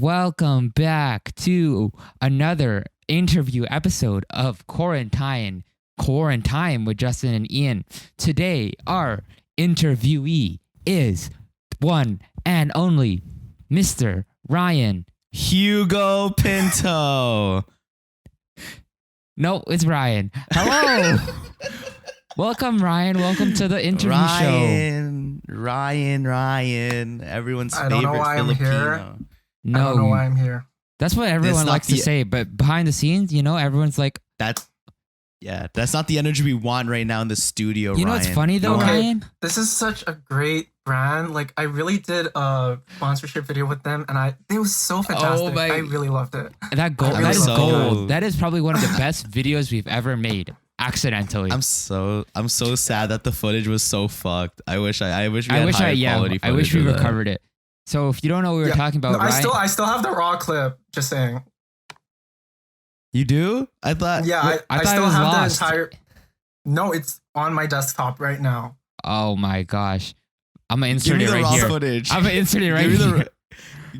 welcome back to another interview episode of Quarantine with Justin and Ian. Today, our interviewee is one and only Mr. Ryan. Hugo Pinto. No, it's Ryan. Hello. Welcome, Ryan. Welcome to the interview show. Ryan. Everyone's I don't know favorite why I'm Filipino. here. No, I don't know why I'm here. that's what everyone That's not likes to the- say, but behind the scenes, everyone's like, That's not the energy we want right now in the studio. you know what's funny though, Okay. Ryan? This is such a great brand. Like, I really did a sponsorship video with them, and it was so fantastic. my- I really loved it. That gold, I that is really gold. That is probably one of the best videos we've ever made. Accidentally. I'm so sad that the footage was so fucked. I wish we had higher quality I wish footage we of that. recovered it. So if you don't know what we were Yeah. talking about, No, Ryan, I still have the raw clip. Just saying. You do? I thought. Yeah, I I thought it still was have lost. the entire. No, it's on my desktop right now. oh my gosh, I'm gonna Give insert me it the right raw here. footage. I'm gonna insert it right Give me here.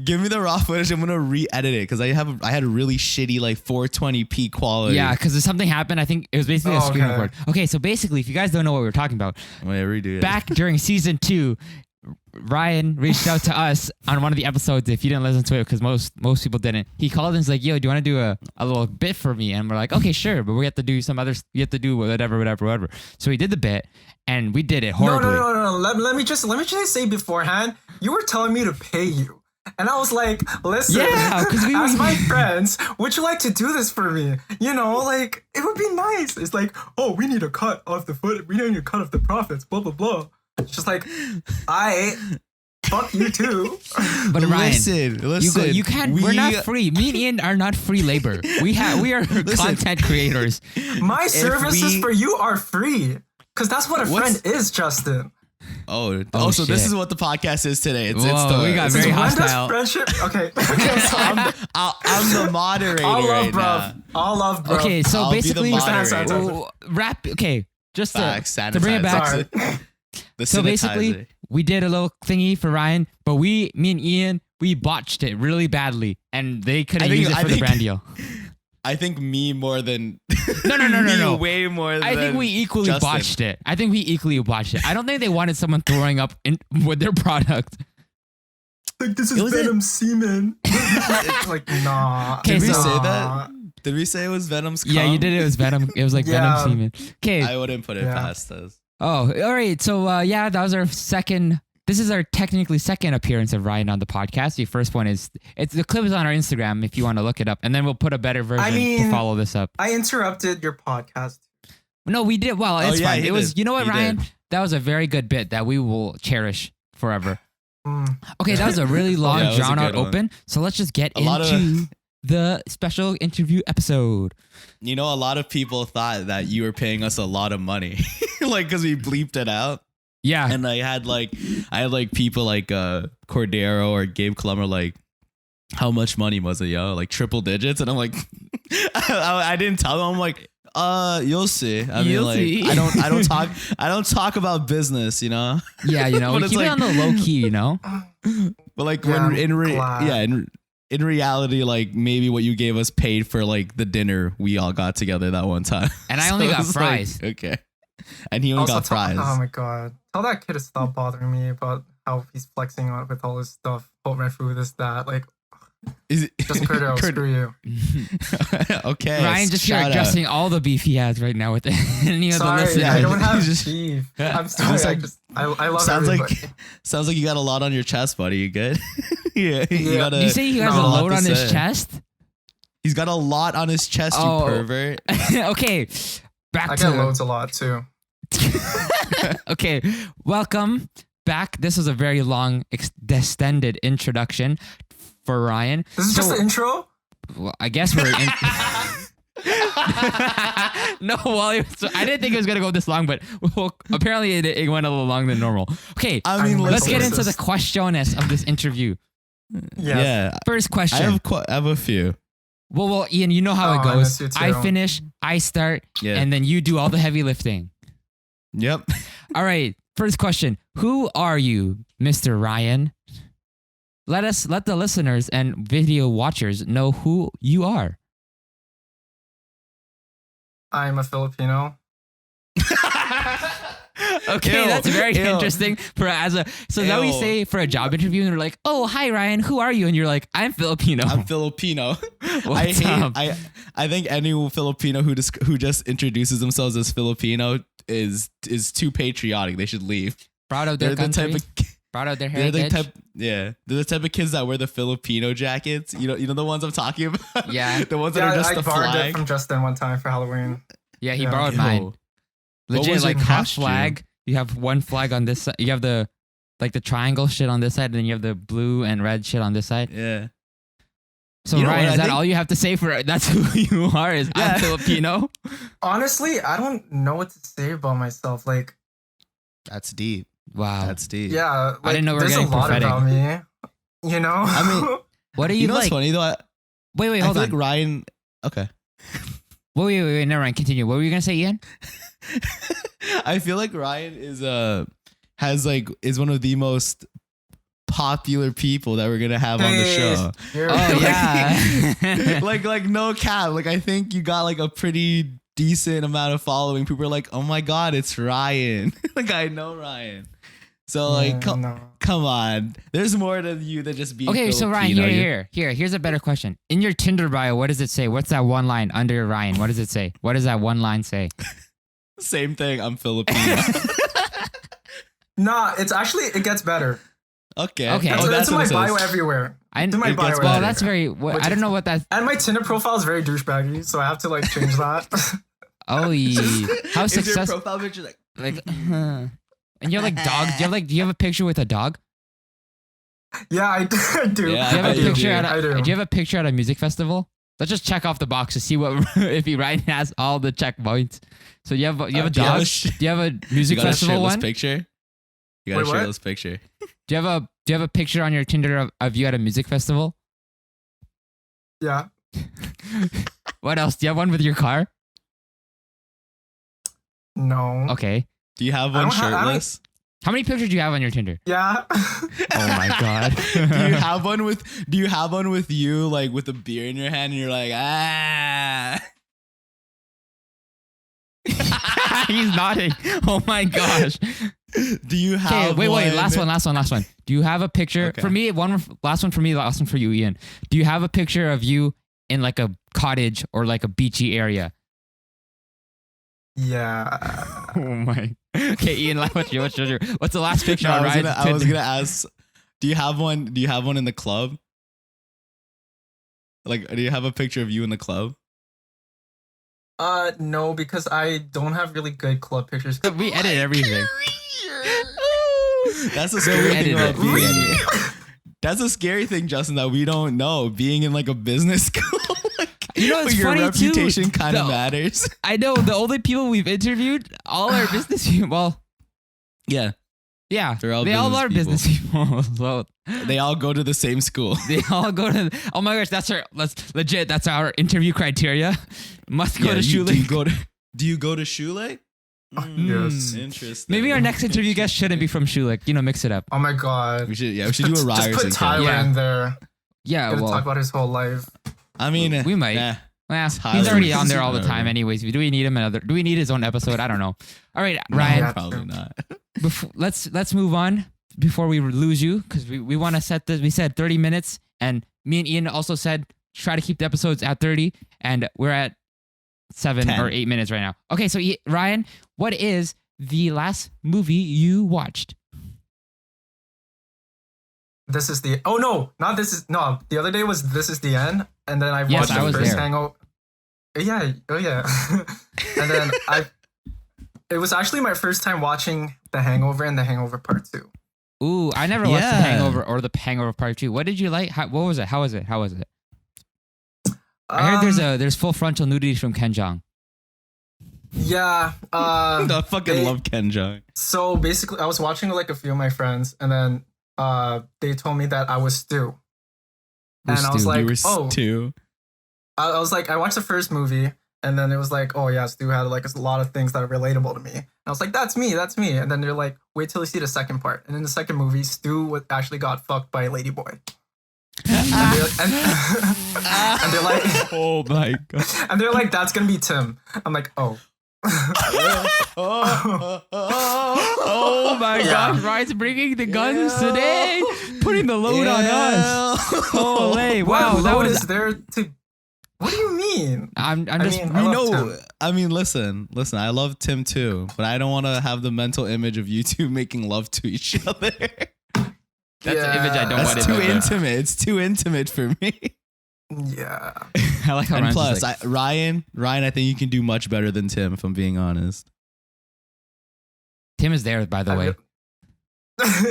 Give me the raw footage. I'm gonna re-edit it because I had a really shitty 420p quality. Yeah, because something happened. I think it was basically a Oh, screen okay. record. Okay, so basically, if you guys don't know what we were talking about, Wait, redo it. back during season 2, Ryan reached out to us on one of the episodes. If you didn't listen to it, because most people didn't, he called and was like, "Yo, do you want to do a little bit for me?" And we're like, "Okay, sure," but we have to do some other. We have to do whatever. So he did the bit, and we did it horribly. No. Let me just say beforehand, you were telling me to pay you. And I was like, listen, Yeah, 'cause we- as my friends, would you like to do this for me? It would be nice. It's like, oh, we need a cut of the foot. We need a cut of the profits, blah, blah, blah. It's just like, fuck you too. But Ryan, listen. you can't. We're not free. Me and Ian are not free labor. We are content creators. My services we- for you are free. Because that's what a What's- friend is, Justin. Oh, so shit. this is what the podcast is today. It's Whoa, we got Since very when hostile. does friendship... Okay. So I'm the moderator all love, right bro. now. All love, bro. Okay, so I'll be the basically, moderator. Sorry. wrap. Okay, just Facts, to bring it back. Sorry. The So sanitizer. basically, we did a little thingy for Ryan, but me and Ian, we botched it really badly, and they couldn't use it for the brand deal. I think me more than No. me way more than I think we equally Justin. botched it. I don't think they wanted someone throwing up with their product. Like, this It is was Venom semen. It's like, nah. Okay, Did we so- say that? Did we say it was Venom's cum? Yeah, you did it. It was Venom. It was like Yeah. Venom semen. Okay. I wouldn't put it Yeah. past us. Oh, all right. So that was our second. This is our technically second appearance of Ryan on the podcast. The first one is the clip is on our Instagram if you want to look it up, and then we'll put a better version to mean- follow this up. I interrupted your podcast. No, we did. Well, it's yeah, fine. he It was. did. You know what, He Ryan? did. That was a very good bit that we will cherish forever. Mm. Okay, that was a really long, Yeah, it was a drawn out good one. open. So let's just get A lot of- into the special interview episode. You know, a lot of people thought that you were paying us a lot of money, because we bleeped it out. Yeah. And I had people like Cordero or Gabe Clummer like, how much money was it, yo? Like triple digits, and I'm like, I didn't tell them. I'm like, you'll see. I mean, You'll like, see. I don't talk about business, you know. Yeah, But we it's keep it like- on the low key, But like Yeah, when I'm glad. in reality, like maybe what you gave us paid for like the dinner we all got together that one time. And I only got it's like, fries. okay. And he only Also, got fries. oh my god. Tell that kid to stop bothering me about how he's flexing on with all his stuff. Hold my food, this, that. Like, Is it just Curdo, screw you. okay. Ryan just here shout out. adjusting all the beef he has right now with any of the Sorry, listeners. I don't have Just- beef. I'm sorry. Just like- I love sounds everybody. sounds like you got a lot on your chest, buddy. You good? yeah. Yeah. Gotta, Do you say he has No, a lot load to on his say. chest? He's got a lot on his chest, Oh. you pervert. Okay, back I to get loads a lot too. okay, welcome back. This was a very long, extended introduction for Ryan. This is just the intro? Well, I guess we're in. No, well, I didn't think it was gonna go this long, but apparently it went a little longer than normal. Okay, I mean, let's get listen. into the questiones of this interview. Yes. Yeah. First question. I have a few. Well, Ian, you know how Oh, it I goes. miss you too. I finish, I start, Yeah. and then you do all the heavy lifting. Yep. All right. First question. Who are you, Mr. Ryan? let the listeners and video watchers know who you are. I'm a Filipino. Okay, Ew, that's very ew. interesting. So now we Ew. say for a job interview, and they're like, "Oh, hi Ryan, who are you?" And you're like, "I'm Filipino." I'm Filipino. What's up? I think any Filipino who just introduces themselves as Filipino is too patriotic. They should leave. Proud of their They're the country. type of Proud of their they're heritage. they're the type of kids that wear the Filipino jackets. You know the ones I'm talking about. Yeah. the ones that Yeah, are just I the borrowed it flag. from Justin one time for Halloween. Yeah, he Yeah. borrowed Ew. mine. What Legit, was your like half costume? flag. You have one flag on this side. You have the triangle shit on this side, and then you have the blue and red shit on this side. Yeah. So You know Ryan, what, is I that think- all you have to say for that's who you are? Is Yeah. I'm Filipino? Honestly, I don't know what to say about myself. Like, That's deep. Wow. That's deep. yeah, like, I didn't know we were there's getting a lot prophetic. about me. You know? I mean, What are you, You know like? what's funny though? Wait, I hold feel on. like Ryan. Okay. Wait, never mind. Continue. What were you gonna say, Ian? I feel like Ryan is is one of the most popular people that we're gonna have on the show. You're- Oh yeah. like no cap. Like I think you got like a pretty decent amount of following. People are like, oh my god, it's Ryan. Like I know Ryan. So like no. come on. There's more to you than just being Okay, so Ryan, Filipino. here's a better question. In your Tinder bio, what does it say? What's that one line under Ryan? What does it say? What does that one line say? Same thing. I'm Filipino. Nah, it gets better. Okay. Okay. It's, Oh, it's in my what it bio says. everywhere. I It's in my it bio gets well, better. that's very. I don't know what that. And my Tinder profile is very douchebaggy, so I have to like change that. Oh, how Is your successful? profile picture like Like, and you have like dogs. Do you have a picture with a dog? Yeah, I do. Yeah, Do you have I a do. picture at I a, do. do you have a picture at a music festival? Let's just check off the box to see what if Ryan has all the check points. So you have a do you have dog. a Do you have a music you got a festival shirtless one? picture? You got Wait, a what? shirtless picture. Do you have a picture on your Tinder of you at a music festival? Yeah. What else? Do you have one with your car? No. Okay. Do you have I one don't have- I don't- shirtless? How many pictures do you have on your Tinder? Yeah. Oh my god. Do you have one with you like with a beer in your hand and you're like ah? He's nodding. Oh my gosh. Do you Okay, have wait. one? Last one. Do you have a picture Okay. for me? Last one for me. Last one for you, Ian. Do you have a picture of you in like a cottage or like a beachy area? Yeah. Oh my. Okay, Ian. What's the last picture No, on Ryan's I was Tinder? gonna ask. Do you have one? Do you have one in the club? Like, do you have a picture of you in the club? No, because I don't have really good club pictures. We edit everything. That's a scary thing edit about it. being. We edit That's a scary thing, Justin, that we don't know. Being in like a business school, like, You know, it's your funny, too. reputation kind of No. matters. I know the only people we've interviewed, all our business people. Well, Yeah, yeah, They're all they all business are business people. So they all go to the same school. they all go to. Oh my gosh, that's legit. That's our interview criteria. Must go to Shule. Do you go to Shule? Yes. Interesting. Maybe our next interview guest shouldn't be from Schulich. You know, mix it up. Oh my god. we should do a Just Ryerson. put case. Tyler Yeah. in there. Yeah, Gonna well, talk about his whole life. I mean, we might. nah. well, Tyler he's already is on there all the whatever. time, anyways. Do we need him another? Do we need his own episode? I don't know. All right, No, Ryan. Yeah. probably not. Let's move on before we lose you because we want to set this. We said 30 minutes, and me and Ian also said try to keep the episodes at 30, and we're at 7 10. or 8 minutes right now. Okay, so Ryan, what is the last movie you watched? This is the the other day was This Is the End, and then I Yes, watched I the was first there. Hangover. Yeah, oh yeah. And then it was actually my first time watching The Hangover and The Hangover Part 2. Ooh, I never watched The Yeah. Hangover or The Hangover Part 2. What did you like? What was it? How was it? I heard there's full frontal nudity from Ken Jeong. Yeah. I fucking they- love Ken Jeong. So basically, I was watching with like a few of my friends, and then they told me that I was Stu. And I was Stu? like, You were oh, two. I was like, I watched the first movie, and then it was like, oh yeah, Stu had like a lot of things that are relatable to me. And I was like, that's me. And then they're like, wait till you see the second part. And in the second movie, Stu actually got fucked by a ladyboy. And they're like, Oh my god. and they're like, that's gonna be Tim. I'm like, oh. Oh my Yeah. gosh, Ryan's bringing the guns today, putting the load on us. Holy, wow, What that load was. is there to? What do you mean? I'm I just. mean, I love Tim. I mean, listen. I love Tim too, but I don't want to have the mental image of you two making love to each other. That's an image I don't want That's to too live. intimate. It's too intimate for me. Yeah. I like how And Ryan's plus, just like, Ryan, I think you can do much better than Tim, if I'm being honest. Tim is there, by the way.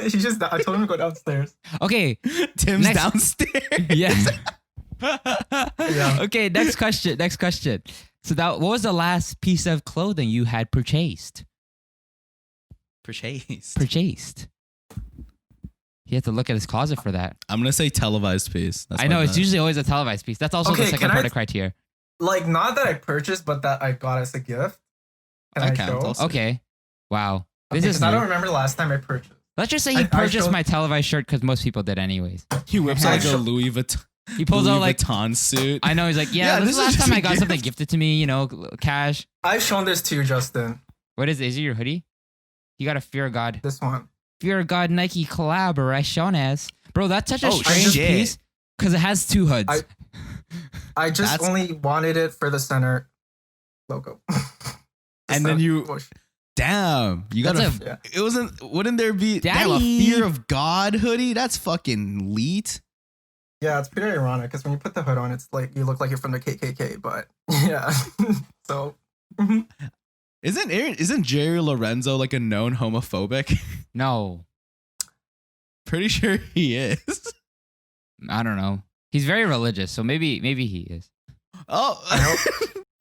He's just. I told him to go downstairs. Okay. Tim's Next- downstairs. Yes. Yeah. Okay. Next question. So what was the last piece of clothing you had purchased? Purchased. He had to look at his closet for that. I'm gonna say televised piece. That's I know my it's bet. usually always a televised piece. That's also Okay, the second can part I- of criteria. Like, not that I purchased, but that I got as a gift. Can That I counts show? also. Okay. Wow. This Okay, is 'cause I new. don't remember the last time I purchased. Let's just say I he purchased showed- my televised shirt because most people did anyways. He whips I out like a show- Louis Vuitton. He pulls out like Vuitton suit. I know he's like, yeah, Yeah, this is the this is last just time a I got gift. something gifted to me, cash. I've shown this to you, Justin. What is it? Is it your hoodie? You got a Fear of God. This one. Fear of God Nike collaboration as. Bro, that's such a Oh, strange shit. piece because it has two hoods. I just That's- only wanted it for the center logo. And then you- Damn, you got That's a. It wasn't. Wouldn't there be damn, a Daddy. Fear of God hoodie? That's fucking leet. Yeah, it's pretty ironic because when you put the hood on, it's like you look like you're from the KKK. But yeah, so Isn't Jerry Lorenzo like a known homophobic? No, Pretty sure he is. I don't know. He's very religious, so maybe he is. Oh,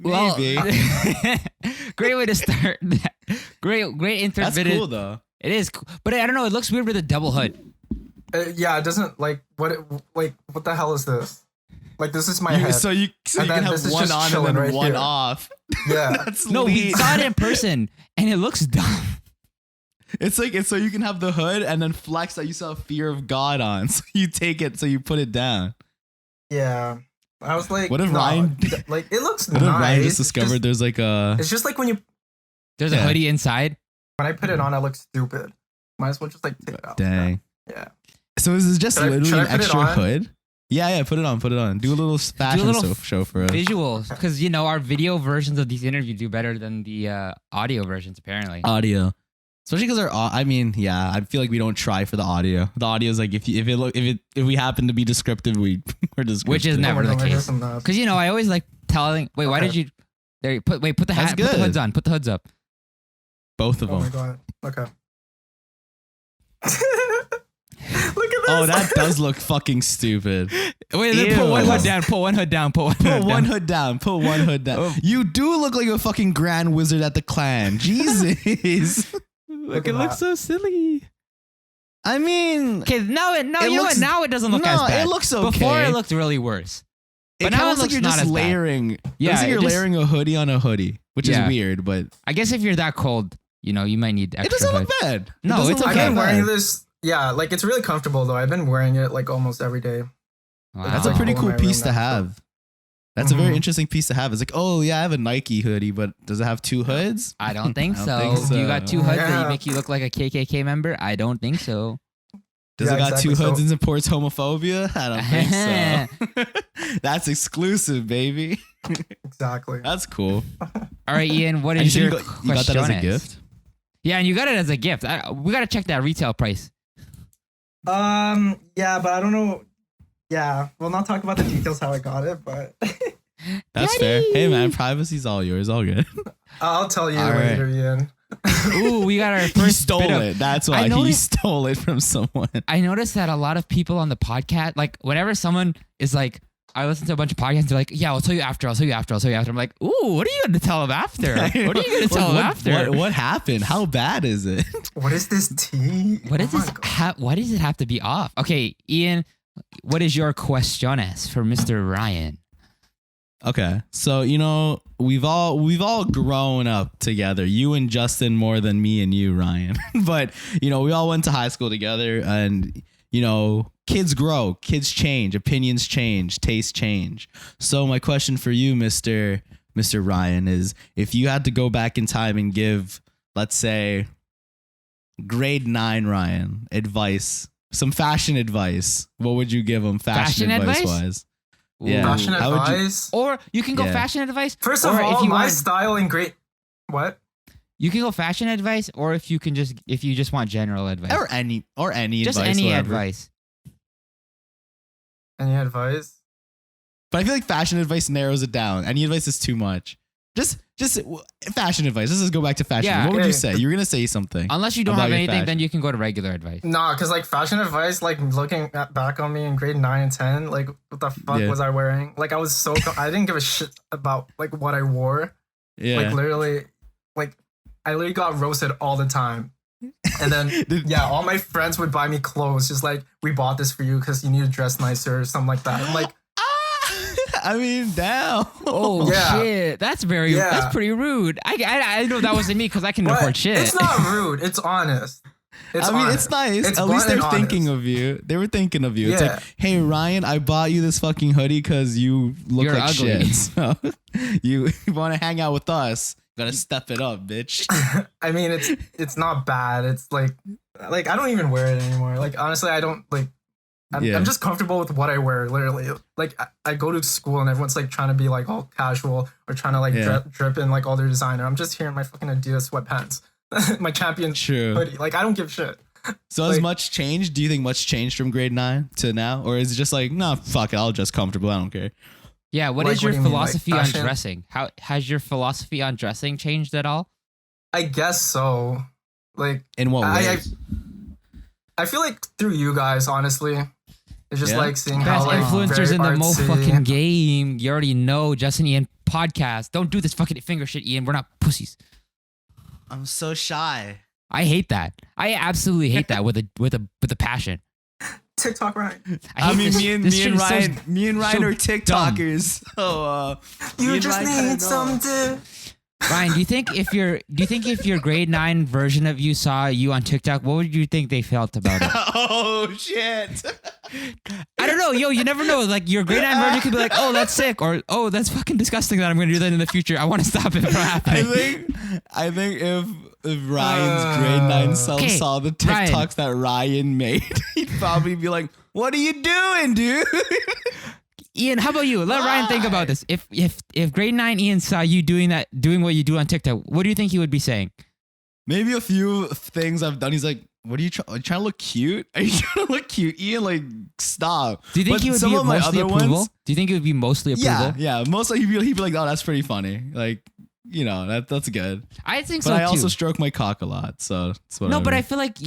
Well, maybe. great way to start. That. Great intro That's video. cool though. It is, cool. But I don't know. It looks weird with a double hood. yeah, it doesn't like what the hell is this? Like this is my head. So you And can then have this is one just on and chilling then right one here. off. Yeah, That's No, we leet. saw it in person, and it looks dumb. It's so you can have the hood and then flex that you saw Fear of God on. So you take it, so you put it down. yeah. I was like, What if no, Ryan- like it looks What if nice. Ryan just discovered there's like a. It's just like when There's a Yeah. hoodie inside. I put it on, I look stupid. Might as well just like take it off. Dang. Yeah. So is this just Should I literally an put it extra on? hood? Yeah, put it on. Do a little fashion little show for us. Visuals, because our video versions of these interviews do better than the audio versions, apparently. Audio. Especially because I feel like we don't try for the audio. The audio is like if we happen to be descriptive, we're descriptive. Which is never Oh my the God, here's case. some nuts. Because I always like telling. Wait, why Okay. did you? There, put the That's hat. Put the good. hoods on. Put the hoods up. both of Oh my them. god. Okay. Look at this. Oh, that does look fucking stupid. Wait, then put one Ew. hood down. Put one hood down. Put one Put hood one down. hood down. Put one hood down. Oh. You do look like a fucking grand wizard at the clan. Jesus. Look, at it looks that. so silly. I mean, Okay, now It you know what? looks- Now it doesn't look no, as bad. it looks okay. Before it looked really worse. it But now kinda it looks like looks you're not just as bad. layering. Yeah, Yeah, like it you're just- layering a hoodie on a hoodie, which Yeah. is weird, but I guess if you're that cold, you might need it extra doesn't hood. look bad. It No, doesn't it's look I've okay. been that wearing bad. this. Yeah, like it's really comfortable though. I've been wearing it like almost every day. Wow. That's a Wow. pretty Cool cool in my room piece to now, so- have. That's a very Mhm. interesting piece to have. It's like, oh yeah, I have a Nike hoodie, but does it have two hoods? I don't think I so. don't think You got so. two hoods that Yeah. make you look like a KKK member? I don't think so. Does Yeah, it got exactly. two hoods So- and supports homophobia? I don't think so. That's exclusive, baby. Exactly. That's cool. All right, Ian, what And is you your said you got that as a cuestiones? gift? Yeah, and you got it as a gift. We got to check that retail price. Yeah, but I don't know. Yeah, we'll not talk about the details how I got it, but That's Daddy! fair. Hey man, privacy's all yours. All good. I'll tell you All right. later, Ian. Ooh, we got our He first stole bit of- it. That's I why he noticed- stole it from someone. I noticed that a lot of people on the podcast, like whenever someone is like, I listen to a bunch of podcasts, they're like, yeah, I'll tell you after. I'm like, ooh, what are you going to tell them after? What are you going to tell them after? What happened? How bad is it? What is this tea? What is Oh my this? God. Why does it have to be off? Okay, Ian, what is your cuestiones for Mr. Ryan? Okay, so we've all grown up together. You and Justin more than me and you, Ryan. But we all went to high school together, and kids grow, kids change, opinions change, tastes change. So my question for you, Mr. Ryan, is if you had to go back in time and give, let's say, grade 9 Ryan advice, some fashion advice, what would you give him fashion advice wise? Yeah. Fashion advice? Or you can go fashion advice. First of all, my style in grade... What? You can go fashion advice, or if you just want general advice. Or any just advice. Any whatever. advice. Any advice? But I feel like fashion advice narrows it down. Any advice is too much. Just fashion advice. Let's just go back to fashion. Yeah. What would you say? You're gonna say something. Unless you don't have anything, then you can go to regular advice. Nah, because like fashion advice, like looking back on me in grade 9 and 10, like what the fuck was I wearing? Like I was so I didn't give a shit about like what I wore. Yeah. Like literally, like I literally got roasted all the time. And then all my friends would buy me clothes, just like, we bought this for you because you need to dress nicer or something like that. I'm like, I mean, damn. Oh shit, that's that's pretty rude. I know that wasn't me because I can afford shit. It's not rude. It's honest. It's nice. At least they're thinking of you. They were thinking of you. Yeah. It's like, hey Ryan, I bought you this fucking hoodie because you look like ugly. Shit. So you want to hang out with us? Gotta step it up, bitch. I mean, it's not bad. It's like I don't even wear it anymore. Like honestly, I don't like. I'm just comfortable with what I wear. Literally, like I go to school and everyone's like trying to be like all casual or trying to like drip in like all their designer. I'm just here in my fucking Adidas sweatpants, my champion hoodie. Like I don't give shit. So like, has much changed? Do you think much changed from grade 9 to now, or is it just like, nah, fuck it, I'll just comfortable. I don't care. Yeah, what is your philosophy on dressing? How has your philosophy on dressing changed at all? I guess so. Like in what ways? I feel like through you guys, honestly. It's just like seeing how like influencers in the mo fucking game. You already know Justin Ian podcast. Don't do this fucking finger shit, Ian. We're not pussies. I'm so shy. I hate that. I absolutely hate that with a passion. TikTok Ryan. I mean, me and Ryan are TikTokers. So you just need some dip. Ryan, do you think if your grade 9 version of you saw you on TikTok, what would you think they felt about it? Oh shit. I don't know, yo, you never know. Like your grade 9 version could be like, oh, that's sick, or oh, that's fucking disgusting that I'm gonna do that in the future. I want to stop it from happening. I think if Ryan's grade 9 self saw the TikToks that Ryan made, he'd probably be like, what are you doing, dude? Ian, how about you? Let Ryan think about this. If grade 9 Ian saw you doing what you do on TikTok, what do you think he would be saying? Maybe a few things I've done. He's like, "What are you trying to look cute? Are you trying to look cute, Ian? Like, stop." Do you think he would be mostly approval? Do you think it would be mostly approval? Yeah. Mostly he'd be like, "Oh, that's pretty funny." Like, you know, that's good. I think so too. But I also stroke my cock a lot, so it's whatever. No, but I feel like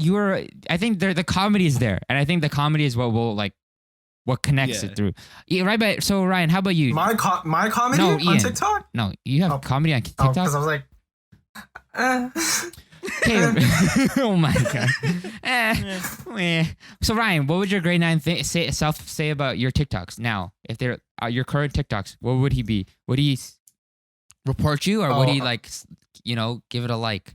I think the comedy is there, and I think the comedy is what will like. What connects it through? Yeah, right, but so Ryan, how about you? My comedy on TikTok? No, you have comedy on TikTok. Because I was like, oh my god. So Ryan, what would your grade 9 say about your TikToks now? If they're your current TikToks, what would he be? Would he report you, or would he like, give it a like?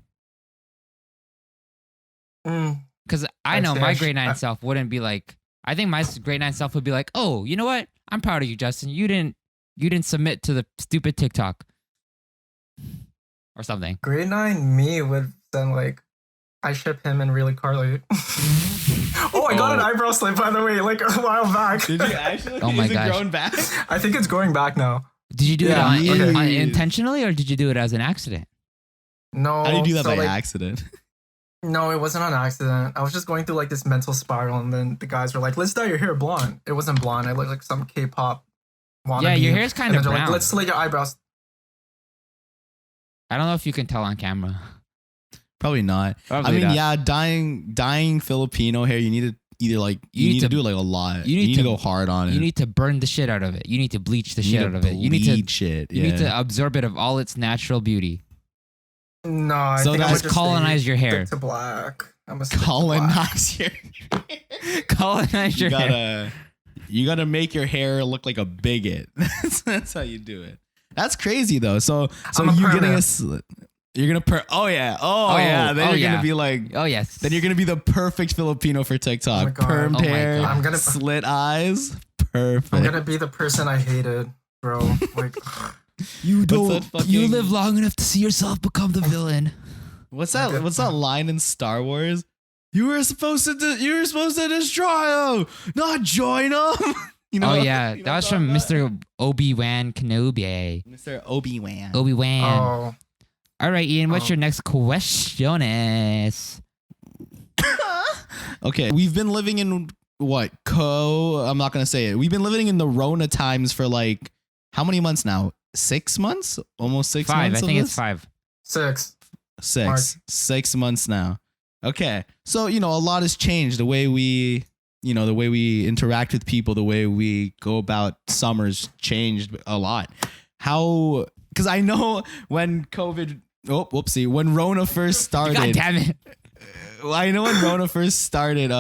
Because I know my grade 9 self wouldn't be like. I think my grade 9 self would be like, oh, you know what? I'm proud of you, Justin. You didn't submit to the stupid TikTok or something. Grade 9 me would then like, I ship him and Really Carly. Oh, I got an eyebrow slip, by the way, like a while back. Did you actually? Oh my gosh. Is it growing back? I think it's growing back now. Did you do it intentionally, or did you do it as an accident? No. How did you do that by accident? No, it wasn't on accident. I was just going through like this mental spiral, and then the guys were like, "Let's dye your hair blonde." It wasn't blonde. I looked like some K-pop wannabe. Yeah, your hair's kind of brown. Like, let's slay your eyebrows. I don't know if you can tell on camera. Probably not. Dyeing Filipino hair, you need to either like you need to do like a lot. You need to go hard on it. You need to burn the shit out of it. You need to bleach the shit out of it. You need to absorb it of all its natural beauty. No, I think I would just colonize your hair to black. I'm a colonize your colonize your hair. You gotta make your hair look like a bigot. That's how you do it. That's crazy though. So you getting You're gonna oh yeah. Then you're gonna be like, oh yes. Then you're gonna be the perfect Filipino for TikTok. Oh my God. Permed Oh my hair, God. I'm gonna slit eyes. Perfect. I'm gonna be the person I hated, bro. Like You What's that You fucking- live long enough to see yourself become the villain. What's that line in Star Wars? You were supposed to destroy him, not join him. You know? Oh yeah, You know that was what I'm from talking about? Mr. Obi-Wan Kenobi. Mr. Obi-Wan. Obi-Wan. oh All right, Ian, what's Oh. your next question is? Okay, we've been living in what? I'm not gonna say it. We've been living in the Rona times for like how many months now? 6 months? Almost 6 5. months. I think it's 5. 6. 6 months now. Okay, so a lot has changed. The way we interact with people, the way we go about summers changed a lot. How? Because I know when COVID. Oh, whoopsie! When Rona first started, God damn it. I know when Rona first started,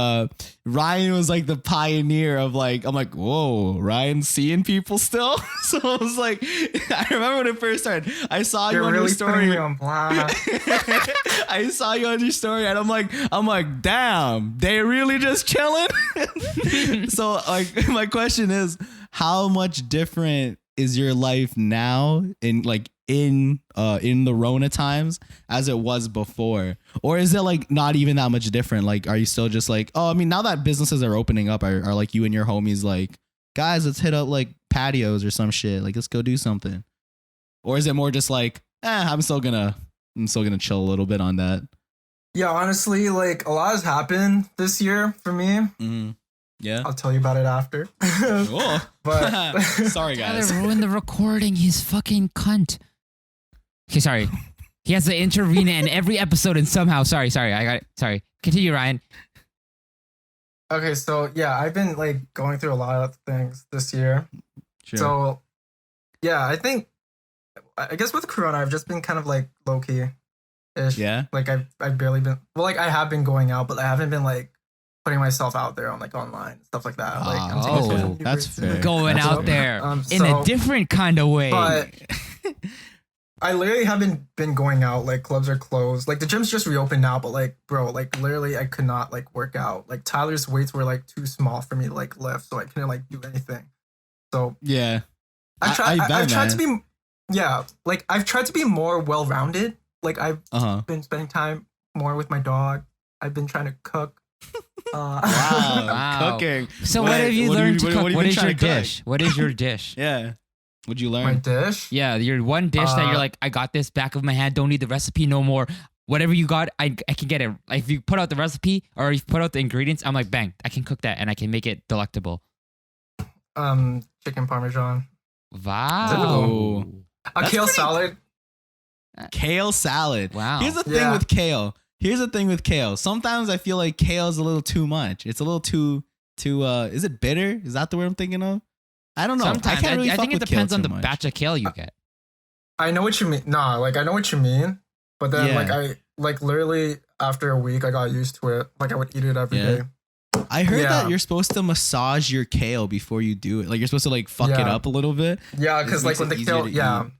Ryan was like the pioneer of like, I'm like, whoa, Ryan's seeing people still. So I was like, I remember when it first started, I saw you You're on really your story. putting me on blast. I saw you on your story and I'm like, damn, they really just chilling. So like, my question is, how much different is your life now in the Rona times as it was before? Or is it like not even that much different? Like, are you still just like, oh, I mean, now that businesses are opening up, are like you and your homies like, guys, let's hit up like patios or some shit. Like, let's go do something. Or is it more just like, I'm still gonna chill a little bit on that. Yeah, honestly, like a lot has happened this year for me. Mm-hmm. Yeah. I'll tell you about it after. Oh. But Sorry, guys. Tyler ruined the recording. He's fucking cunt. Okay, sorry. He has to intervene in every episode and somehow. Sorry. I got it. Sorry. Continue, Ryan. okay, so yeah, I've been like going through a lot of things this year. Sure. So yeah, I guess with Corona, I've just been kind of like low key ish. Yeah. Like I've barely been, well, like I have been going out, but I haven't been like putting myself out there on like online stuff like that. Like I'm taking Oh, social media that's breaks fair. and- Going That's out what- there in so- a different kind of way. But I literally haven't been going out. Like clubs are closed. Like the gym's just reopened now, but like bro, like literally I could not like work out. Like Tyler's weights were like too small for me to like lift, so I couldn't like do anything. So Yeah. I've tried. bet, I've tried to man. be, yeah. Like I've tried to be more well-rounded. Like I've Uh-huh. been spending time more with my dog. I've been trying to cook. Wow. Wow. Cooking. So what have you learned to cook? have you What been is your trying to cook? dish? What is your dish? Yeah. What'd you My learn? dish. Yeah, your one dish that you're like, I got this back of my hand. Don't need the recipe no more. Whatever you got, I can get it. Like, if you put out the recipe or you put out the ingredients, I'm like, bang, I can cook that and I can make it delectable. Chicken parmesan. Wow. A That's kale pretty- salad. Kale salad. Wow. Here's the thing Yeah. with kale. Sometimes I feel like kale is a little too much. It's a little too is it bitter? Is that the word I'm thinking of? I don't know. Sometimes I can't really I fuck think it with kale depends on too the much. batch of kale you get. I know what you mean. Nah, like I know what you mean. But then Yeah. like I like literally after a week I got used to it. Like I would eat it every Yeah. day. I heard Yeah. that you're supposed to massage your kale before you do it. Like you're supposed to like fuck it Yeah. up a little bit. Yeah, This because like makes when it the easier kale, to yeah, eat.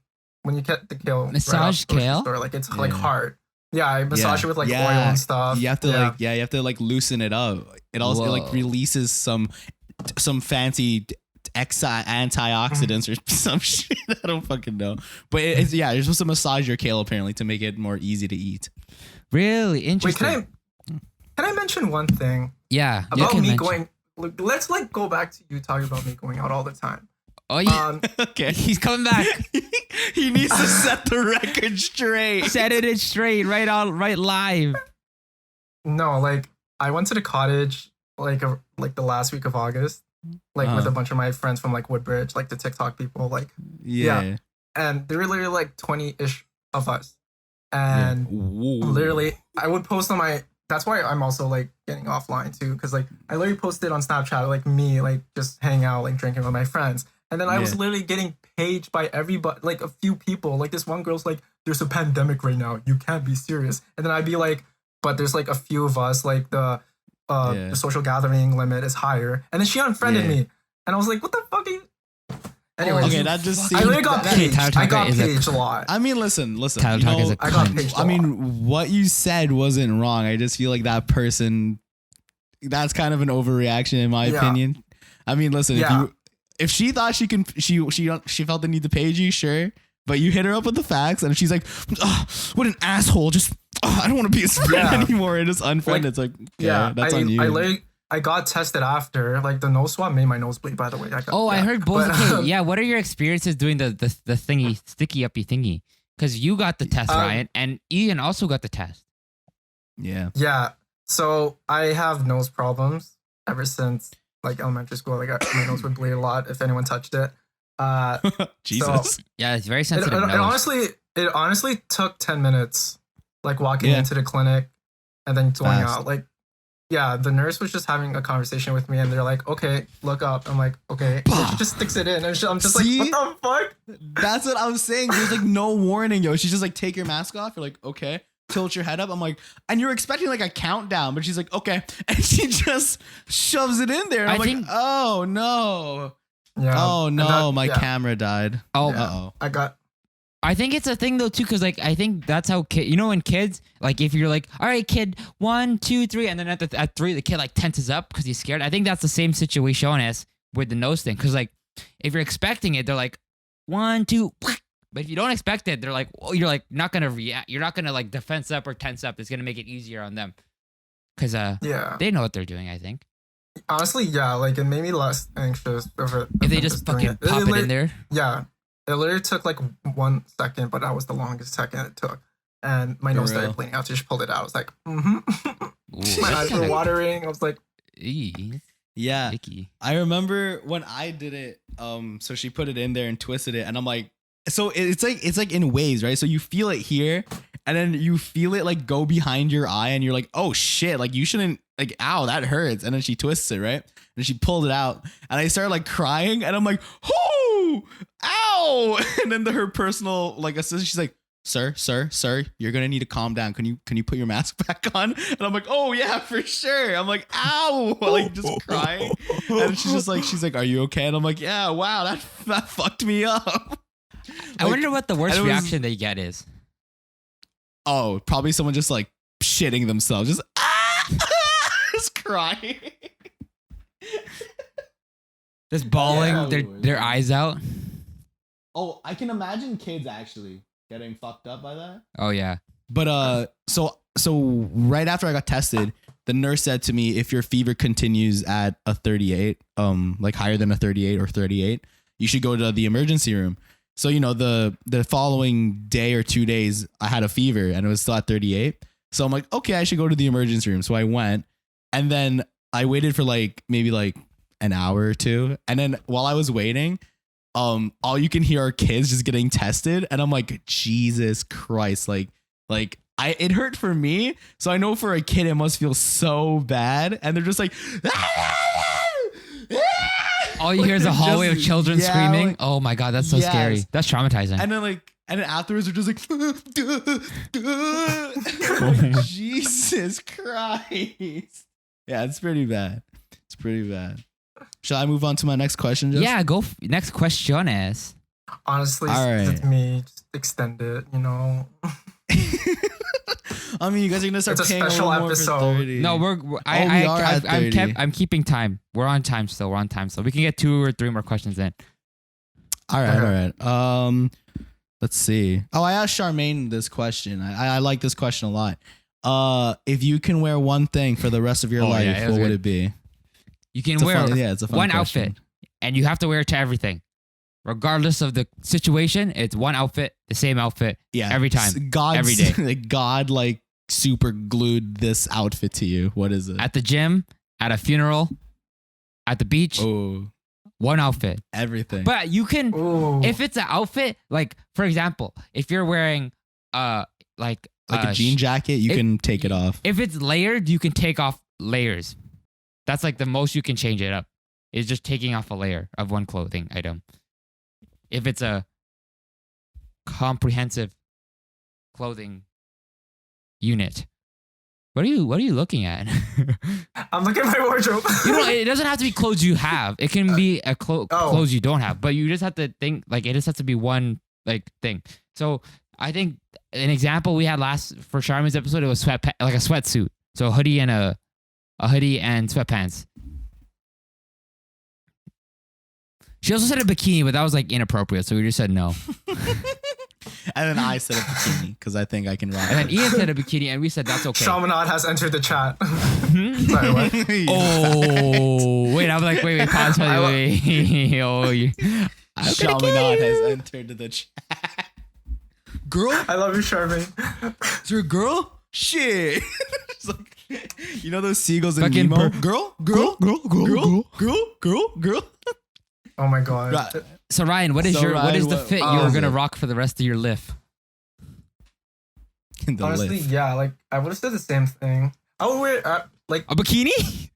when you get the kale, Massage right off the grocery kale? store, like it's like Yeah. hard. Yeah, I massage it with like oil and stuff. You have to you have to like loosen it up. It also like Whoa. releases some fancy antioxidants or some shit. I don't fucking know. But it's you're supposed to massage your kale apparently to make it more easy to eat. Really Wait, interesting. can I mention one thing Yeah. you about can me mention- going? Look, let's like go back to you talking about me going out all the time. Oh, yeah. Okay. He's coming back. He needs to set the record straight. Set it straight right live. No, like I went to the cottage like the last week of August, like with a bunch of my friends from like Woodbridge, like the TikTok people, like, Yeah. and there were literally like 20-ish of us, and Whoa. literally I would post on my. That's why I'm also like getting offline too, because like I literally posted on Snapchat like me like just hanging out like drinking with my friends, and then I was Yeah. literally getting paged by everybody, like a few people. Like this one girl's like, "There's a pandemic right now. You can't be serious." And then I'd be like, "But there's like a few of us. Like the social gathering limit is higher." And then she unfriended Yeah. me, and I was like, "What the fuck?" Are you? Anyways, Okay, that just I seems. literally got paged. Tyler I got Tucker is a- paged a lot. I mean, listen. Tyler you Tucker is know, a I got cunt. paged a I lot. mean, what you said wasn't wrong. I just feel like that person, that's kind of an overreaction in my Yeah. opinion. I mean, listen, Yeah. if she thought she felt the need to page you, sure. But you hit her up with the facts and she's like, oh, what an asshole. Just, I don't want to be his friend Yeah. anymore. And just unfriend. Like, It's like, Yeah, that's on you. I got tested after. Like the nose swab made my nose bleed. By the way, I heard both. But, Okay, yeah. What are your experiences doing the thingy, sticky uppy thingy? Because you got the test, Ryan, and Ian also got the test. Yeah. Yeah. So I have nose problems ever since like elementary school. Like my nose would bleed a lot if anyone touched it. Jesus. Yeah, it's very It, sensitive. it honestly took 10 minutes, like walking Yeah. into the clinic and then going Fast. out. Like, yeah, the nurse was just having a conversation with me and they're like, okay, look up. I'm like, okay. And she just sticks it in. And I'm just See? like, what the fuck? That's what I was saying. There's like no warning, yo. She's just like, take your mask off. You're like, okay. Tilt your head up. I'm like, and you're expecting like a countdown, but she's like, okay. And she just shoves it in there. And I I'm like, think- oh no. Yeah. Oh and no, that- my yeah, camera died. Oh, yeah. Uh-oh. I got, I think it's a thing though too, because like I think that's how you know, when kids, like if you're like, all right, kid, 1, 2, 3, and then at 3 the kid like tenses up because he's scared. I think that's the same situation as with the nose thing, because like if you're expecting it, they're like 1, 2, but if you don't expect it, they're like, well, you're like not gonna react. You're not gonna like defense up or tense up. It's gonna make it easier on them because yeah. they know what they're doing. I think Honestly, yeah, like it made me less anxious over if they them just doing fucking pop it in there. Yeah. It literally took like 1 second, but that was the longest second it took. And my For nose real. started bleeding out. So she pulled it out. I was like, mm-hmm. Ooh, My that's eyes were kinda watering. I was like, Yeah. icky. I remember when I did it, so she put it in there and twisted it, and I'm like, so it's like in waves, right? So you feel it here, and then you feel it like go behind your eye, and you're like, oh shit, like you shouldn't, like, ow, that hurts. And then she twists it, right? And she pulled it out, and I started like crying, and I'm like, oh, ow. And then her personal like assistant, she's like, sir, you're gonna need to calm down. Can you put your mask back on? And I'm like, oh yeah, for sure. I'm like, ow, like just crying. And she's like, are you okay? And I'm like, yeah, wow, that fucked me up. I Like, wonder what the worst and it was- reaction they get is. Oh, probably someone just like shitting themselves, just just crying. Just bawling Yeah. their eyes out. Oh, I can imagine kids actually getting fucked up by that. Oh yeah. But so right after I got tested, the nurse said to me, if your fever continues at a 38, like higher than a 38 or 38, you should go to the emergency room. So, you know, the following day or 2 days, I had a fever and it was still at 38. So I'm like, okay, I should go to the emergency room. So I went, and then I waited for like maybe like an hour or two. And then while I was waiting, all you can hear are kids just getting tested. And I'm like, Jesus Christ. Like it hurt for me. So I know for a kid, it must feel so bad. And they're just like, All you hear is a Like, hallway of just children yelling. screaming. Oh my god, that's so Yes. scary. That's traumatizing. And then afterwards, they're just like, Jesus Christ. Yeah, it's pretty bad. It's pretty bad. Shall I move on to my next question? Just? Yeah, go. Next question is. honestly, All right. it's me. Just extend it, you know? I mean, you guys are gonna start It's a paying special a little more episode. for 30. No, we're. we are at 30. I'm keeping time. We're on time still. We're on time still. We can get 2 or 3 more questions in. All right, Okay. all right. Let's see. Oh, I asked Charmaine this question. I like this question a lot. If you can wear one thing for the rest of your Oh, life, yeah, it what was would good. it be? You can It's a wear fun- yeah, it's a fun one question. outfit, and you have to wear it to everything, regardless of the situation. It's one outfit, the same outfit. Yeah, Every time. Every day. Like God, like super glued this outfit to you. What is it? At the gym, at a funeral, at the beach. Oh, One outfit. everything. But you can, Ooh. if it's an outfit, like for example, if you're wearing like a jean jacket, you it- can take it off. If it's layered, you can take off layers. That's like the most you can change it up. Is just taking off a layer of one clothing item. If it's a comprehensive clothing unit. What are you looking at? I'm looking at my wardrobe. It doesn't have to be clothes you have. It can be clothes you don't have. But you just have to think like it just has to be one like thing. So I think an example we had for Charmin's episode, it was like a sweatsuit. So a hoodie and sweatpants. She also said a bikini, but that was like inappropriate, so we just said no. And then I said a bikini because I think I can rock. And then Ian said a bikini, and we said that's okay. Shamanad has entered the chat. Sorry, what? Oh, wait, I'm like, wait, pause. Wait. Oh, Shamanad has entered the chat. Girl? I love you, Charmaine. Is there a girl? Shit. It's like, you know those seagulls in Fucking Nemo? Girl? Oh my god. Right. So Ryan, what is the fit you're gonna rock for the rest of your life? Honestly, yeah, like I would have said the same thing. I would wear like a bikini.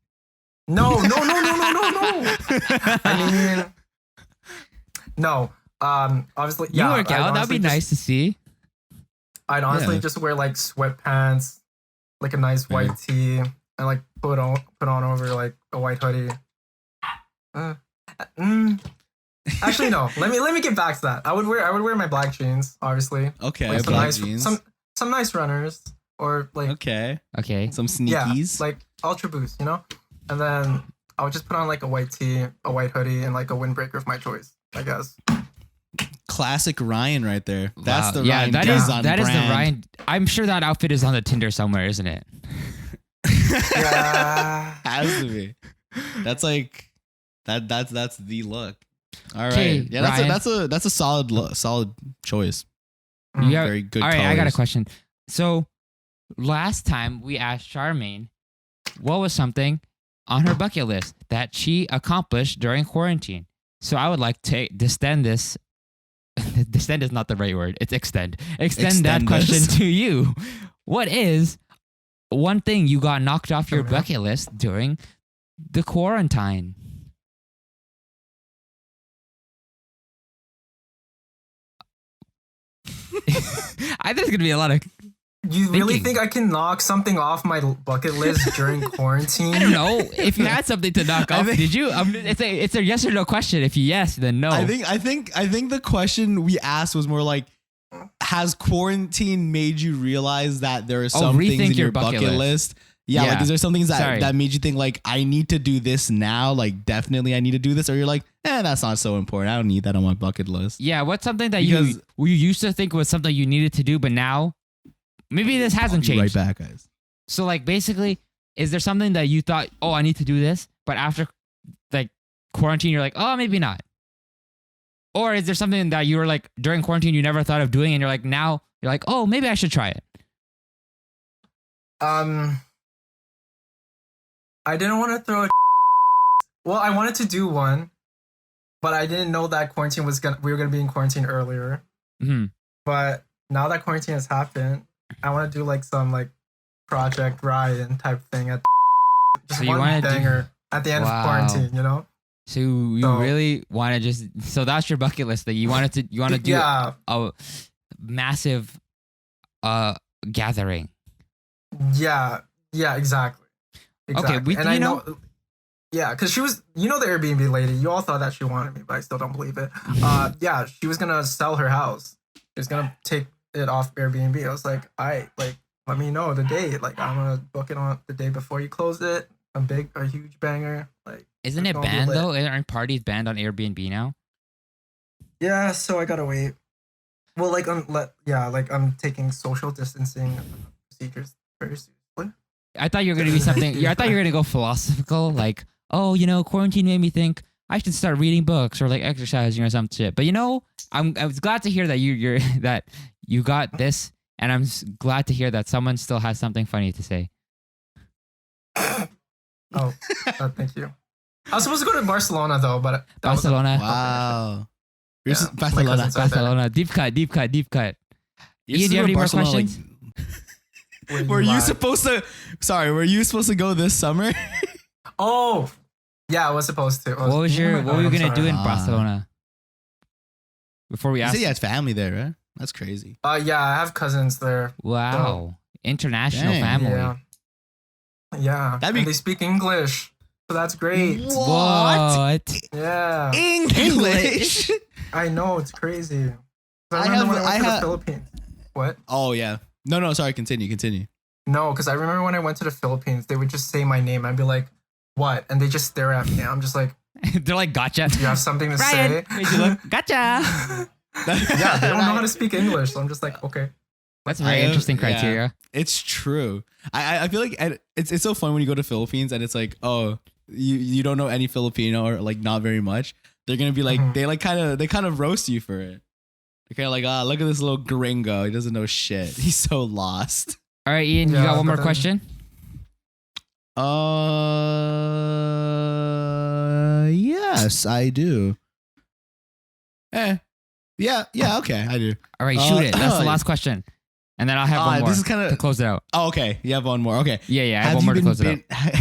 No. I mean, no. Obviously, You yeah. work out. That'd be nice to see. I'd honestly just wear like sweatpants, like a nice white tee, and like put on over like a white hoodie. Actually, no. Let me get back to that. I would wear my black jeans, obviously. Okay, like black jeans. Some nice runners, or like okay, some sneakies. Yeah, like Ultra Boost, you know. And then I would just put on like a white tee, a white hoodie, and like a windbreaker of my choice, I guess. Classic Ryan right there. Wow. That's the Ryan. That is the Ryan. I'm sure that outfit is on the Tinder somewhere, isn't it? Yeah, has to be. That's like that's the look. All right. Okay, Yeah, Ryan. that's a solid choice. Very good. All right, colors. I got a question. So last time we asked Charmaine what was something on her bucket list that she accomplished during quarantine. So I would like to extend this. Descend is not the right word. It's extend. Extend that question to you. What is one thing you got knocked off your bucket list during the quarantine? I think there's gonna be a lot of. You really think I can knock something off my bucket list during quarantine? I don't know. If you had something to knock off, did you? It's a yes or no question. If you yes, then no. I think the question we asked was more like, has quarantine made you realize that there are some things in your bucket list? Yeah, like is there some things that made you think like I need to do this now? Like definitely I need to do this, or you're like, that's not so important. I don't need that on my bucket list. Yeah, what's something that you used to think was something you needed to do, but now maybe this hasn't changed. Right back, guys. So like basically, is there something that you thought, oh, I need to do this, but after like quarantine, you're like, oh, maybe not? Or is there something that you were like during quarantine you never thought of doing, and you're like now you're like, oh, maybe I should try it? I didn't want to throw. Well, I wanted to do one, but I didn't know that quarantine we were gonna be in quarantine earlier. Mm-hmm. But now that quarantine has happened, I want to do like some like Project Ryan type thing at just so one banger at the end of quarantine, you know. So you really want to just that's your bucket list that you want to do a massive gathering. Yeah, exactly. Okay, and I know because she was, the Airbnb lady. You all thought that she wanted me, but I still don't believe it. Yeah, she was gonna sell her house. She was gonna take it off Airbnb. I was like, let me know the date. Like, I'm gonna book it on the day before you close it. A huge banger. Like, isn't it banned though? Aren't parties banned on Airbnb now? Yeah, so I gotta wait. Well, like, I'm taking social distancing procedures very seriously. I thought you were gonna be something. I thought you were gonna go philosophical, like, oh, quarantine made me think I should start reading books or like exercising or some shit. But I was glad to hear that you're that you got this, and I'm glad to hear that someone still has something funny to say. Thank you. I was supposed to go to Barcelona though, but Barcelona. Wow. Barcelona. Deep cut. Ian, do you have any more questions? Were you supposed to go this summer? Oh, yeah, I was supposed to. What were you gonna do in Barcelona? Before we asked, you had family there, right? That's crazy. Yeah, I have cousins there. Wow, international family. Yeah. Yeah. That'd be- And they speak English. So that's great. What? Yeah. English. I know, it's crazy. So I I remember when I have- went to I the have- Philippines. What? Oh yeah. No. Sorry. Continue. No, because I remember when I went to the Philippines, they would just say my name. I'd be like, what? And they just stare at me. I'm just like, They're like, gotcha. you have something to Ryan, say? where'd you look? Gotcha. Yeah, they don't know how to speak English. So I'm just like, okay. That's a very interesting criteria. It's true. I feel like it's so fun when you go to Philippines and it's like, oh, you don't know any Filipino or like not very much. They're gonna be like they kind of roast you for it. They're kind of like, look at this little gringo. He doesn't know shit. He's so lost. All right, Ian, you Yeah, got one more but then- question? Yes, I do. Yeah, okay, I do. All right, shoot it. That's the last question. And then I'll have one more this is kinda- to close it out. Oh, okay. You have one more. Okay. Yeah, I have one more to close it out.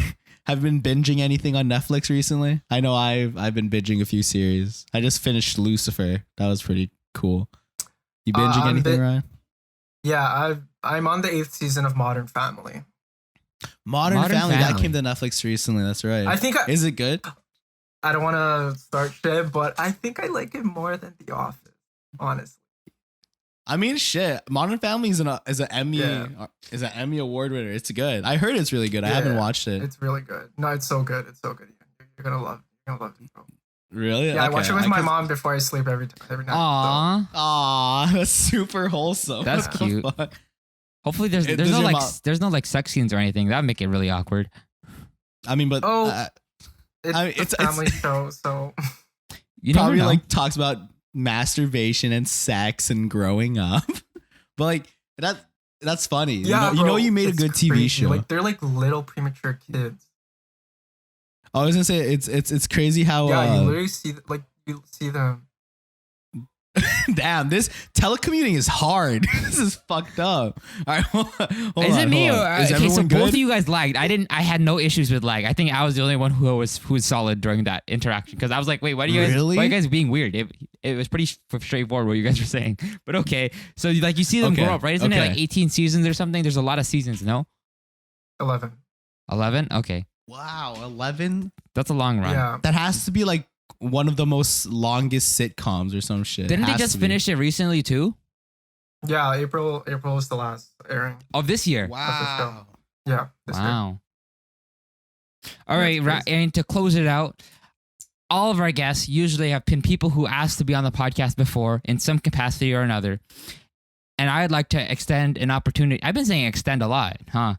Have you been binging anything on Netflix recently? I know I've been binging a few series. I just finished Lucifer. That was pretty cool. You binging anything, Ryan? Yeah, I'm on the 8th season of Modern Family. Modern Modern Family. That Family. came to Netflix recently. That's right. I think Is it good? I don't want to start shit, but I think I like it more than The Office, honestly. I mean, shit. Modern Family is an Emmy Yeah. is an Emmy award winner. It's good. I heard it's really good. I haven't Yeah, watched it. It's really good. No, it's so good. It's so good. You're gonna love it. You're gonna love it, bro. Really? Yeah, I watch it with my mom before I sleep every night. Aw. Aw, that's super wholesome. That's What the cute. fuck? Hopefully there's Does no your like mom- there's no like sex scenes or anything. That'd make it really awkward. I mean, but Oh, It's I mean, a it's- family show, so You never probably know. like talks about masturbation and sex and growing up. But like that's funny. yeah, you know bro, you made a it's good TV crazy. show. Like they're like little premature kids. I was gonna say it's crazy how Yeah, you literally you see them. damn, this telecommuting is hard. This is fucked up. All right, hold Is on, it me hold or on. Is okay? So everyone both good? of you guys lagged. I had no issues with lag. I think I was the only one who was solid during that interaction because I was like, wait, what are you guys? Really? Why are you guys being weird? It was pretty straightforward what you guys were saying. But okay, so like you see them Okay, grow up, right? Isn't it okay. like 18 seasons or something? There's a lot of seasons, no? 11. 11. Okay, Wow, 11. that's a long run. Yeah. That has to be like one of the most longest sitcoms or some shit. Didn't they Has just to be. finish it recently too? Yeah, April is the last airing. Of this year? Wow. Yeah. this year. Wow. All Yeah, right, it's crazy. and to close it out, all of our guests usually have been people who asked to be on the podcast before in some capacity or another. And I'd like to extend an opportunity. I've been saying extend a lot, huh?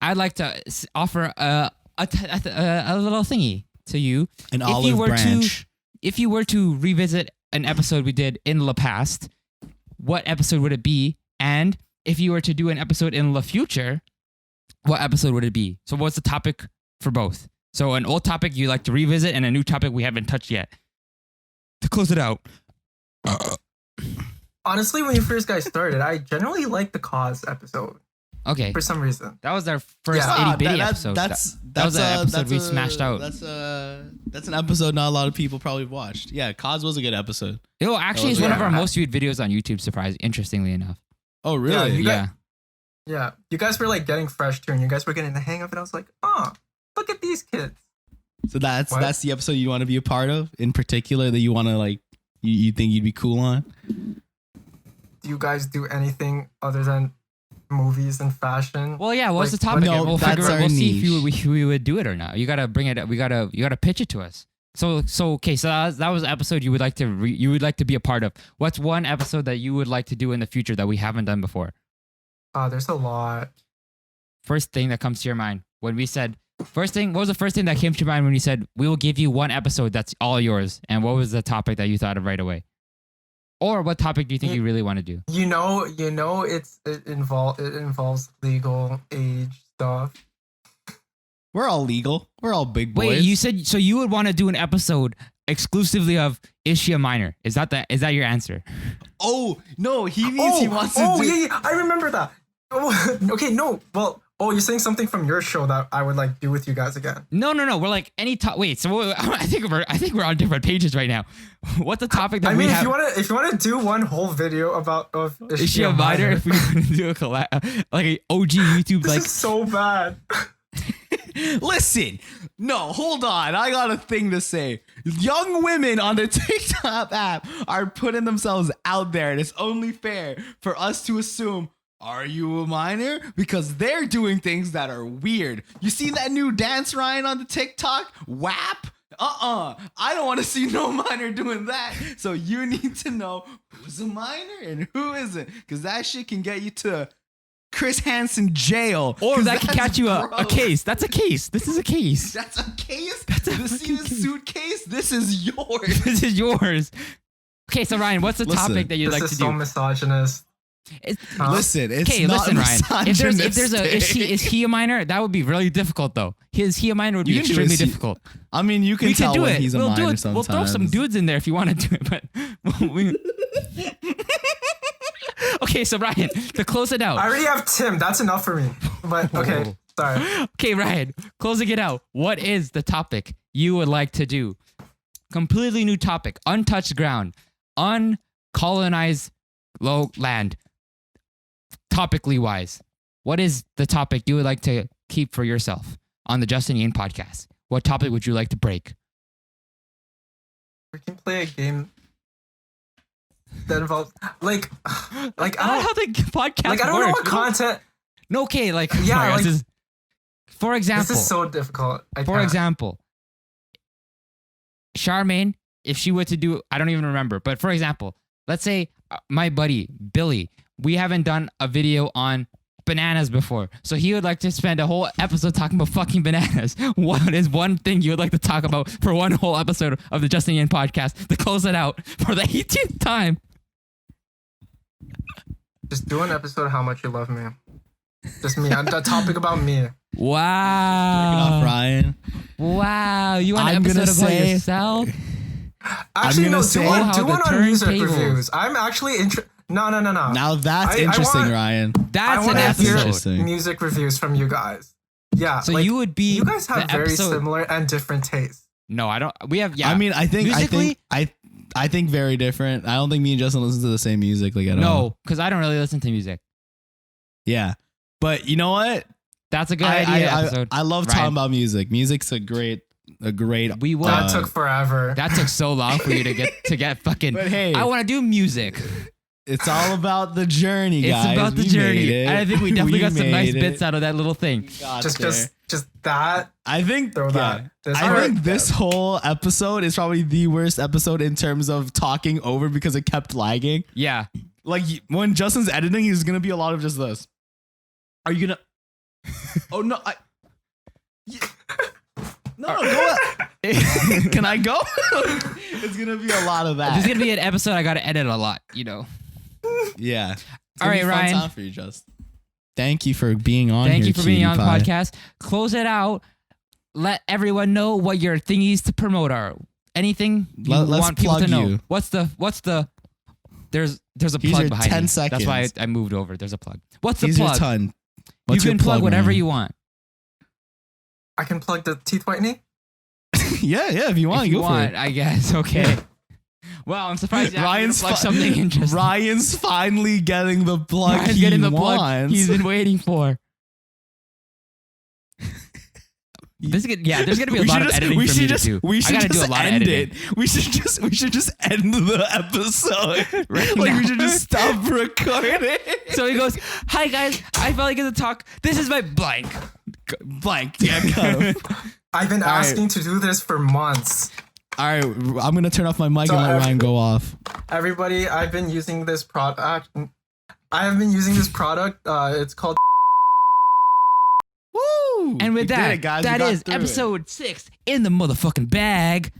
I'd like to offer a little thingy to you. An If you olive were branch. If you were to revisit an episode we did in the past, what episode would it be? And if you were to do an episode in the future, what episode would it be? So what's the topic for both? So an old topic you like to revisit and a new topic we haven't touched yet. To close it out. Honestly, when you first guys started, I generally liked the cause episode Okay. for some reason. That was our first Yeah. itty bitty that- episode. That's That was an episode that's we smashed out. That's an episode not a lot of people probably watched. Yeah, Cos was a good episode. Yo, actually, was it's one of good. our most viewed videos on YouTube, interestingly enough. Oh, really? you Yeah. got- Yeah, you guys were like getting fresh too, and you guys were getting the hang of it. I was like, oh, look at these kids. So that's What? the episode you want to be a part of in particular that you want to like you think you'd be cool on. Do you guys do anything other than movies and fashion? Well, yeah. What's Like, the topic? no, we'll that's figure. our We'll see niche. if we would do it or not. You gotta bring it. You gotta pitch it to us. So okay. So that was an episode you would like to be a part of. What's one episode that you would like to do in the future that we haven't done before? There's a lot. First thing that comes to your mind when we said first thing. What was the first thing that came to your mind when you said we will give you one episode that's all yours? And what was the topic that you thought of right away? Or what topic do you think you really want to do? You know, it involves legal age stuff. We're all legal. We're all big boys. Wait, you said so you would want to do an episode exclusively of is she a minor? Is that your answer? Oh no, he means he wants to do. yeah, I remember that. Oh, okay, no, well, you're saying something from your show that I would like do with you guys again. No. We're like any wait. So I think we're on different pages right now. What's the topic that I mean, we if have? you wanna do one whole video of Is she a minor? If we want to do a collab, like an OG YouTube, this like is so bad. Listen. No, hold on. I got a thing to say. Young women on the TikTok app are putting themselves out there, and it's only fair for us to assume, are you a minor? Because they're doing things that are weird. You see that new dance, Ryan, on the TikTok? WAP? I don't want to see no minor doing that. So you need to know who's a minor and who isn't, because that shit can get you to Chris Hansen jail, or that can catch you a case. That's a case. This is a case. That's a case. This suitcase. This is yours. This is yours. Okay, so Ryan, what's the topic that you'd like to do? This is so misogynist. Listen, it's okay. not Listen, Ryan. Is he a minor? That would be really difficult, though. Is he a minor would be extremely difficult. I mean, you can tell when he's a minor sometimes. We'll throw some dudes in there if you want to do it, but okay, so Ryan, to close it out. I already have Tim. That's enough for me. But okay, sorry. Okay, Ryan, closing it out. What is the topic you would like to do? Completely new topic. Untouched ground. Uncolonized low land. Topically wise. What is the topic you would like to keep for yourself on the Justin Yin podcast? What topic would you like to break? We can play a game that involves like I don't know how the podcast like I don't know what content. No, okay, like yeah, like, for example, this is so difficult. For example, Charmaine, if she were to do, I don't even remember, but for example, let's say my buddy Billy, we haven't done a video on bananas before, so he would like to spend a whole episode talking about fucking bananas. What is one thing you would like to talk about for one whole episode of the Justin Yin podcast to close it out for the 18th time? Just do an episode of how much you love me. Just me. A topic about me. Wow. Off, Ryan. Wow. You want an episode about yourself? Actually, no. Do one on music reviews. I'm actually interested. No. Now that's interesting, Ryan. That's an episode. Music reviews from you guys. Yeah. So you would be. You guys have very similar and different tastes. No, I don't. We have. Yeah. I mean, I think musically, I think very different. I don't think me and Justin listen to the same music like at all. No, because I don't really listen to music. Yeah, but you know what? That's a good idea. I love talking about music. Music's a great. We will. That took forever. That took so long for you to get fucking. But hey, I want to do music. It's all about the journey, guys. It's about the journey. And I think we definitely got some nice bits out of that little thing. Just that. I think throw that. I think this whole episode is probably the worst episode in terms of talking over because it kept lagging. Yeah. Like when Justin's editing, he's gonna be a lot of just this. Are you gonna? Oh no! No, go ahead. Can I go? It's gonna be a lot of that. This is gonna be an episode I gotta edit a lot, you know. Yeah. All right, Ryan. Time for you, Just. Thank you for being on. Thank you for being on the podcast. Close it out. Let everyone know what your thingies to promote are. Anything you want people to know. What's the? There's a plug behind 10 me. seconds. That's why I moved over. There's a plug. What's the Here's plug? Your ton. You can plug whatever you want. I can plug the teeth whitening. yeah, if you want, if you go want, for it. I guess. Okay. Well, I'm surprised Ryan's plug something interesting. Ryan's finally getting the plug. Ryan's getting the plug he's been waiting for. There's gonna be a lot of editing for me to do. We should I gotta just do a lot end of editing. it. We should just end the episode. Right like now. we should just stop recording. So he goes, "Hi guys, I finally get to talk. This is my blank. Yeah, cut him. I've been asking to do this for months. All right, I'm gonna turn off my mic and let Ryan go off. Everybody, I've been using this product. It's called. Woo! And with that, guys. That is episode 6 in the motherfucking bag.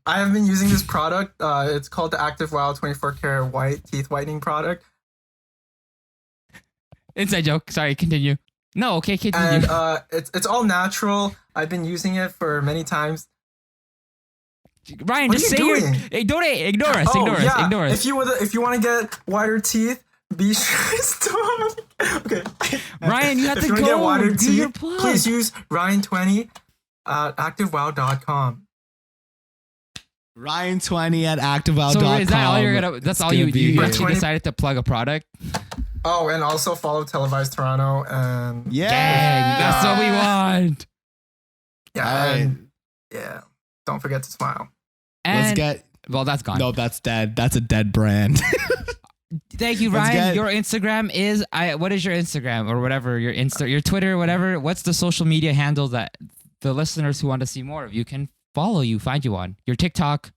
I have been using this product. It's called the Active Wow 24 Karat White Teeth Whitening Product. Inside joke. Sorry, continue. No, okay, continue. And it's all natural. I've been using it for many times. Ryan, just say your. Hey, don't ignore us. Ignore us. If you want to get whiter teeth, be sure to stop. Okay. Ryan, you have to go. Get whiter do teeth, your plug. Please use Ryan20 at activewow.com. Ryan20 at activewow.com. So is that all you're gonna? That's all you decided to plug a product. Oh, and also follow Televised Toronto and Yeah. Dang, that's what we want. yeah, Alright. and yeah. Don't forget to smile. And Let's get. well, that's gone. No, that's dead. That's a dead brand. Thank you, Let's Ryan. get- Your Instagram is what is your Instagram or whatever your your Twitter, whatever. What's the social media handle that the listeners who want to see more of you can follow you, find you on? Your TikTok,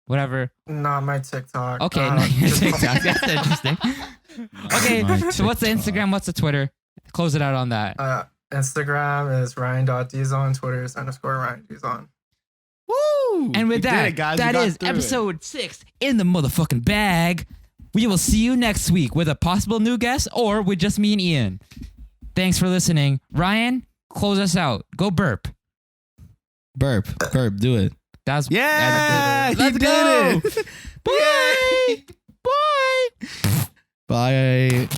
whatever. Not my TikTok. Okay, not your just- TikTok. That's interesting. Okay, My so what's the TikTok. Instagram? What's the Twitter? Close it out on that. Instagram is Ryan.dzon. Twitter is _RyanDzon. Woo! And with We did that, it, guys. We that got is through it. episode 6 in the motherfucking bag. We will see you next week with a possible new guest or with just me and Ian. Thanks for listening. Ryan, close us out. Go burp. Burp. Do it. That's Yeah, Let's he go. did it. Bye. Bye. Bye.